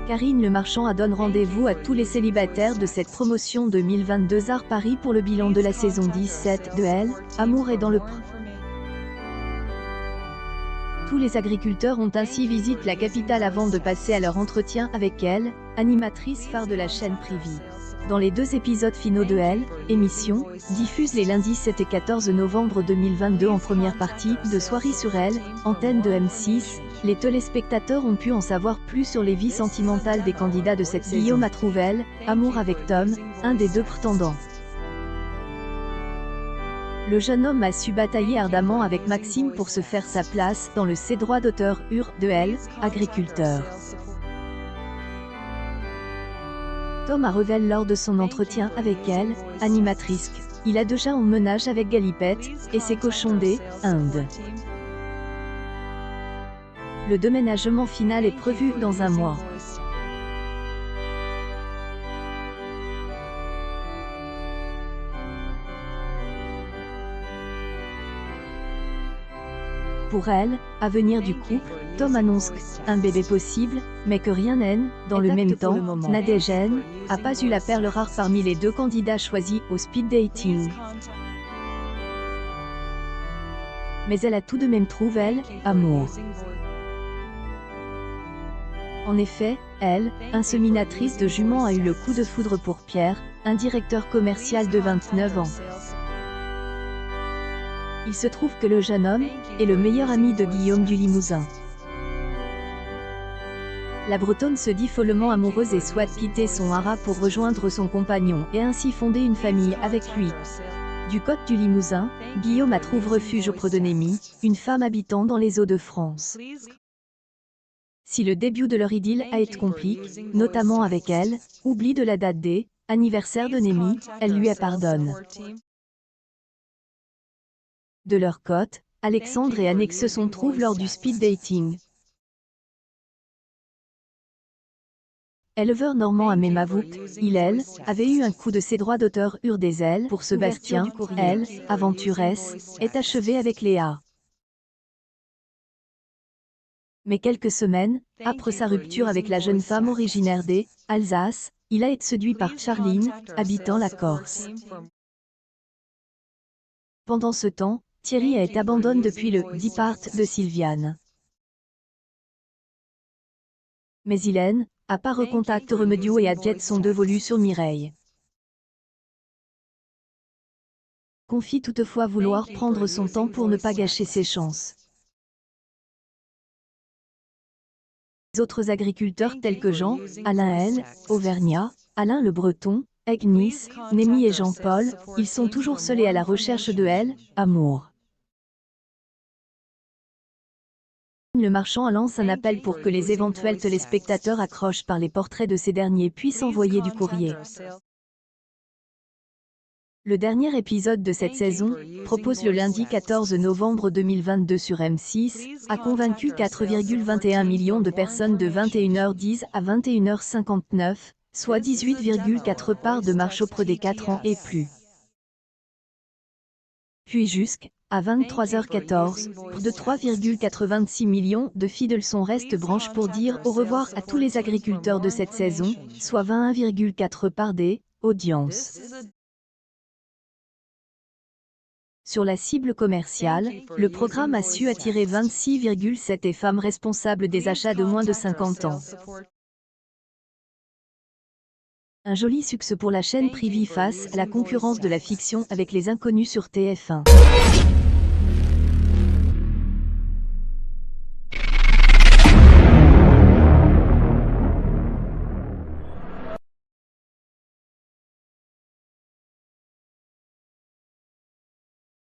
Karine Le Marchand donne rendez-vous à tous les célibataires de cette promotion 2022 Art Paris pour le bilan de la saison 17 de Elle, Amour est dans le pré. Tous les agriculteurs ont ainsi visité la capitale avant de passer à leur entretien avec elle, animatrice phare de la chaîne privée. Dans les 2 épisodes finaux de Elle, émission, diffuse les lundis 7 et 14 novembre 2022 en première partie de Soirée sur Elle, antenne de M6, les téléspectateurs ont pu en savoir plus sur les vies sentimentales des candidats de cette saison. Guillaume a trouvé Elle, Amour avec Tom, un des 2 prétendants. Le jeune homme a su batailler ardemment avec Maxime pour se faire sa place dans le ses droits d'auteur de Elle, agriculteur. Tom a révélé lors de son entretien avec Elle, animatrice, il a déjà emménagé avec Galipette et ses cochons d'Inde. Le déménagement final est prévu dans un mois. Pour Elle, avenir du couple, Tom annonce un bébé possible, mais que rien n'est, dans le même temps, Nadège n'a pas eu la perle rare parmi les 2 candidats choisis au speed dating. Mais elle a tout de même trouvé Elle, Amour. En effet, Elle, inséminatrice de juments a eu le coup de foudre pour Pierre, un directeur commercial de 29 ans. Il se trouve que le jeune homme est le meilleur ami de Guillaume du Limousin. La Bretonne se dit follement amoureuse et souhaite quitter son haras pour rejoindre son compagnon et ainsi fonder une famille avec lui. Du côté du Limousin, Guillaume a trouvé refuge auprès de Némi, une femme habitant dans les Hauts-de-France. Si le début de leur idylle a été compliqué, notamment avec Elle, oubli de la date des anniversaire de Némi, elle lui pardonne. De leur côté, Alexandre et Annick se sont trouvés lors du speed dating. Éleveur normand à même avoue qu'il avait eu un coup de ses droits d'auteur des ailes pour Sébastien, Elle, aventuresse, est achevé avec Léa. Mais quelques semaines, après sa rupture avec la jeune femme originaire d'Alsace, il a été séduit par Charline, habitant la Corse. Pendant ce temps, Thierry a été abandonné depuis le départ de Sylviane. Mais Hélène a pas recontacté Remedio et a jet son dévolu sur Mireille. Confie toutefois vouloir prendre son temps pour ne pas gâcher ses chances. Les autres agriculteurs tels que Jean, Alain L, Auvergnat, Alain le Breton, Agnis, Némi et Jean-Paul, ils sont toujours seuls et à la recherche de Elle, Amour. Le Marchand lance un appel pour que les éventuels téléspectateurs accrochent par les portraits de ces derniers puissent envoyer du courrier. Le dernier épisode de cette saison, proposé le lundi 14 novembre 2022 sur M6, a convaincu 4,21 millions de personnes de 21h10 à 21h59, soit 18,4 parts de marche auprès des 4 ans et plus. Puis jusqu'à 23h14, plus de 3,86 millions de fidèles sont restent branches pour dire au revoir à tous les agriculteurs de cette saison, soit 21,4 parts des audiences. Sur la cible commerciale, le programme a su attirer 26,7 femmes responsables des achats de moins de 50 ans. Un joli succès pour la chaîne privée face à la concurrence de la fiction avec Les Inconnus sur TF1.